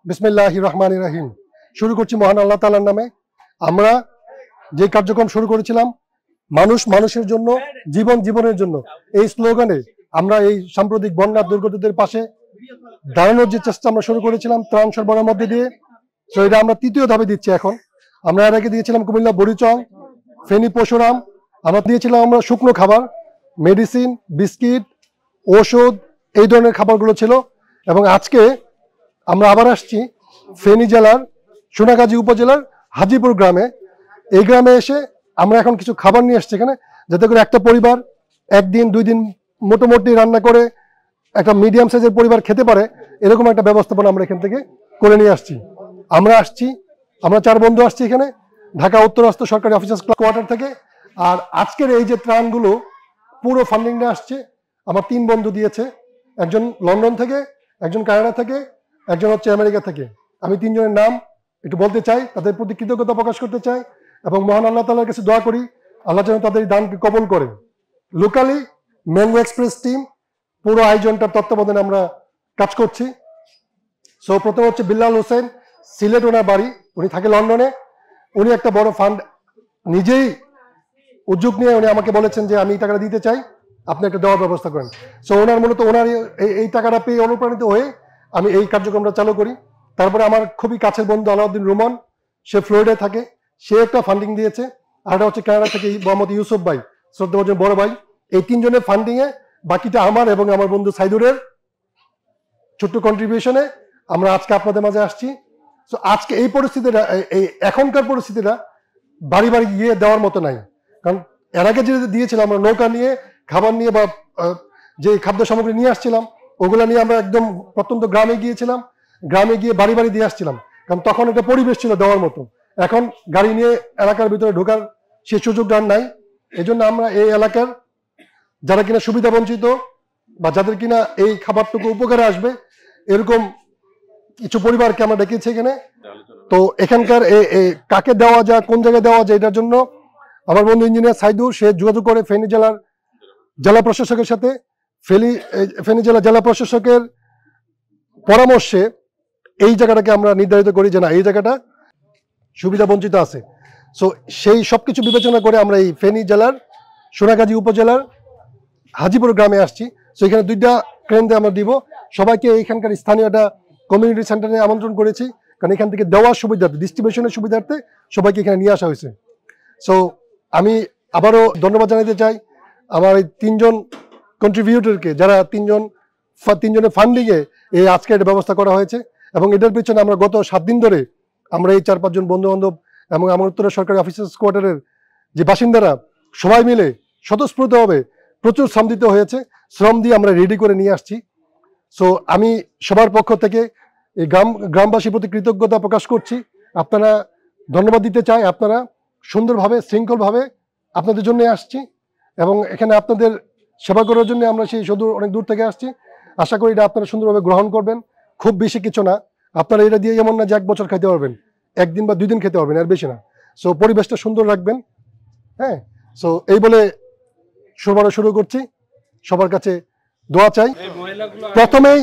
বিসমিল্লাহির রহমানির রহিম। শুরু করছি মহান আল্লাহ তাআলার নামে। আমরা যে কার্যক্রম শুরু করেছিলাম, মানুষ মানুষের জন্য, জীবন জীবনের জন্য, এই স্লোগানে আমরা এই সাম্প্রতিক বন্যা দুর্গতদের পাশে দাঁড়ানোর যে চেষ্টা আমরা শুরু করেছিলাম ত্রাণ সরবরাহের মধ্যে দিয়ে, তো এটা আমরা তৃতীয় ধাপে দিচ্ছি এখন। আমরা এর আগে দিয়েছিলাম কুমিল্লা বরিচং, ফেনী পরশুরাম, আমরা দিয়েছিলাম আমরা শুকনো খাবার, মেডিসিন, বিস্কিট, ওষুধ, এই ধরনের খাবারগুলো ছিল। এবং আজকে আমরা আবার আসছি ফেনী জেলার সোনাগাজী উপজেলার হাজিপুর গ্রামে। এই গ্রামে এসে আমরা এখন কিছু খাবার নিয়ে আসছি এখানে, যাতে করে একটা পরিবার একদিন দুই দিন মোটামুটি রান্না করে একটা মিডিয়াম সাইজের পরিবার খেতে পারে, এরকম একটা ব্যবস্থাপনা আমরা এখান থেকে করে নিয়ে আসছি। আমরা 4 বন্ধু আসছি এখানে ঢাকা উত্তরস্থ সরকারি অফিসার্স কোয়ার্টার থেকে। আর আজকের এই যে ত্রাণগুলো পুরো ফান্ডিংটা আসছে আমার 3 বন্ধু দিয়েছে, একজন লন্ডন থেকে, একজন কানাডা থেকে, একজন হচ্ছে আমেরিকা থেকে। আমি 3 জনের নাম একটু বলতে চাই, তাদের প্রতি কৃতজ্ঞতা প্রকাশ করতে চাই এবং মহান আল্লাহ তাআলার কাছে দোয়া করি আল্লাহ যেন তাদের দানকে কবুল করেন। লোকালি ম্যাঙ্গো এক্সপ্রেস টিম পুরো আয়োজনটার তত্ত্বাবধানে আমরা কাজ করছি। সো প্রথম হচ্ছে বিল্লাল হোসেন, সিলেট ওনার বাড়ি, উনি থাকে লন্ডনে। উনি একটা বড় ফান্ড নিজেই উদ্যোগ নিয়ে উনি আমাকে বলেছেন যে আমি এই টাকাটা দিতে চাই, আপনি একটা দেওয়ার ব্যবস্থা করেন। সো ওনার এই টাকাটা পেয়ে অনুপ্রাণিত হয়ে আমি এই কার্যক্রমটা চালু করি। তারপরে আমার খুবই কাছের বন্ধু আলাউদ্দিন রুমন, সে ফ্লোরিডায় থাকে, সে একটা ফান্ডিং দিয়েছে। আর একটা হচ্ছে কানাডা থেকে মোহাম্মদ ইউসুফ ভাই, শ্রদ্ধাভাজন বড় ভাই। এই 3 জনের ফান্ডিংয়ে, বাকিটা আমার এবং আমার বন্ধু সাইদুরের ছোট্ট কন্ট্রিবিউশনে আমরা আজকে আপনাদের মাঝে আসছি। সো আজকে এই পরিস্থিতিটা, এই এখনকার পরিস্থিতিটা বাড়ি বাড়ি গিয়ে দেওয়ার মতো নাই। কারণ এর আগে যে দিয়েছিলাম আমরা নৌকা নিয়ে, খাবার নিয়ে বা যে খাদ্য সামগ্রী নিয়ে আসছিলাম, ওগুলো নিয়ে আমরা একদম প্রত্যন্ত গ্রামে গিয়েছিলাম, গ্রামে গিয়ে বাড়ি বাড়ি দিয়ে আসছিলাম। কারণ তখন একটা পরিবেশ ছিল দেওয়ার মতো। এখন গাড়ি নিয়ে এলাকার ভিতরে ঢোকার সে সুযোগটা আর নাই। এই জন্য আমরা এই এলাকার যারা কিনা সুবিধা বঞ্চিত বা যাদের কিনা এই খাবারটুকু উপকারে আসবে, এরকম কিছু পরিবারকে আমরা ডেকেছি এখানে। তো এখানকার কাকে দেওয়া যায়, কোন জায়গায় দেওয়া যায়, এটার জন্য আমার বন্ধু ইঞ্জিনিয়ার সাইদুর, সে যোগাযোগ করে ফেনী জেলার জেলা প্রশাসকের সাথে। ফেনী জেলা প্রশাসকের পরামর্শে এই জায়গাটাকে আমরা নির্ধারিত করি যে না, এই জায়গাটা সুবিধা বঞ্চিত আছে। সো সেই সবকিছু বিবেচনা করে আমরা এই ফেনী জেলার সোনাগাজী উপজেলার হাজিপুর গ্রামে আসছি। সো এখানে 2টা ক্রেন দিয়ে আমরা দিব। সবাইকে এইখানকার স্থানীয় একটা কমিউনিটি সেন্টারে আমন্ত্রণ করেছি, কারণ এখান থেকে দেওয়ার সুবিধার্থে, ডিস্ট্রিবিউশনের সুবিধার্থে সবাইকে এখানে নিয়ে আসা হয়েছে। সো আমি আবারও ধন্যবাদ জানাতে চাই আমার এই 3 জন কন্ট্রিবিউটরকে, যারা 3 জনের ফান্ডিংয়ে এই আজকে এটা ব্যবস্থা করা হয়েছে। এবং এটার পিছনে আমরা গত 7 দিন ধরে আমরা এই 4-5 জন বন্ধু বান্ধব এবং আমার উত্তরের সরকারি অফিসার্স কোয়ার্টারের যে বাসিন্দারা সবাই মিলে স্বতঃস্ফূর্তভাবে প্রচুর শ্রম দিতে হয়েছে, শ্রম দিয়ে আমরা রেডি করে নিয়ে আসছি। সো আমি সবার পক্ষ থেকে এই গ্রামবাসীর প্রতি কৃতজ্ঞতা প্রকাশ করছি। আপনারা ধন্যবাদ দিতে চাই, আপনারা সুন্দরভাবে শৃঙ্খলভাবে আপনাদের জন্য আসছি এবং এখানে আপনাদের সেবা করার জন্য আমরা সেই অনেক দূর থেকে আসছি। আশা করি এটা আপনারা সুন্দরভাবে গ্রহণ করবেন। খুব বেশি কিছু না, আপনারা এটা দিয়ে এমন না যে 1 বছর খেতে পারবেন, 1 দিন বা 2 দিন খেতে পারবেন, এর বেশি না। সো পরিবেশটা সুন্দর রাখবেন। হ্যাঁ, সো এই বলে শুরু করছি। সবার কাছে দোয়া চাই। প্রথমেই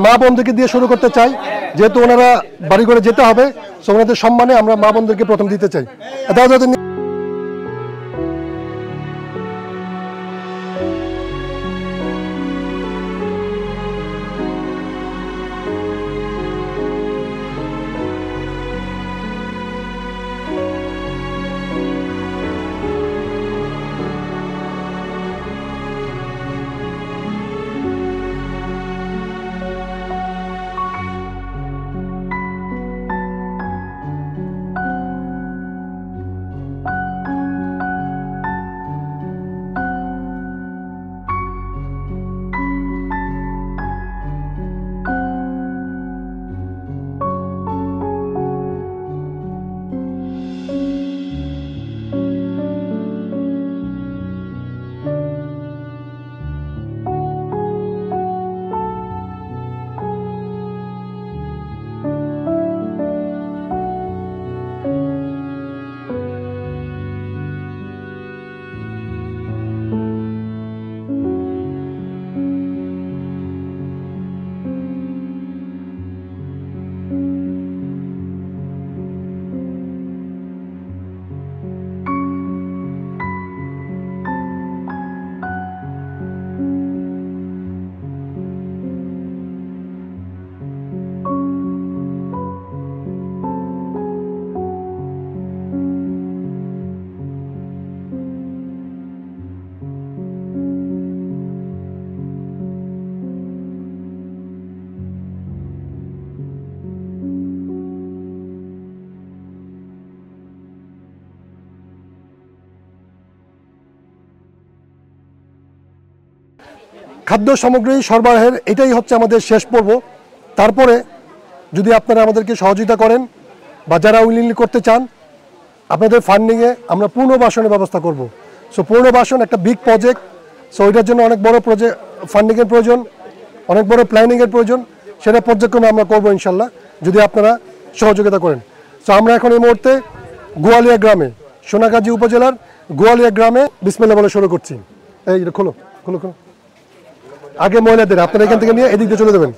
মা বোনদেরকে দিয়ে শুরু করতে চাই, যেহেতু ওনারা বাড়ি করে যেতে হবে। সো ওনাদের সম্মানে আমরা মা বোনদেরকে প্রথম দিতে চাই। খাদ্য সামগ্রী সরবরাহের এটাই হচ্ছে আমাদের শেষ পর্ব। তারপরে যদি আপনারা আমাদেরকে সহযোগিতা করেন বা যারা উইলিংলি করতে চান, আপনাদের ফান্ডিংয়ে আমরা পুনর্বাসনের ব্যবস্থা করব। সো পুনর্বাসন একটা বিগ প্রজেক্ট। সো এটার জন্য অনেক বড় প্রজেক্ট, ফান্ডিংয়ের প্রয়োজন, অনেক বড় প্ল্যানিংয়ের প্রয়োজন। সেটা পর্যায়ক্রমে আমরা করবো ইনশাল্লাহ, যদি আপনারা সহযোগিতা করেন। সো আমরা এখন এই মুহূর্তে গোয়ালিয়া গ্রামে, সোনাগাজী উপজেলার গোয়ালিয়া গ্রামে বিসমিল্লাহ বলে শুরু করছি। এই খোলো খোলো খোলো, আগে মহিলাদের আপনারা এখান থেকে নিয়ে এদিক দিয়ে চলে দেবেন।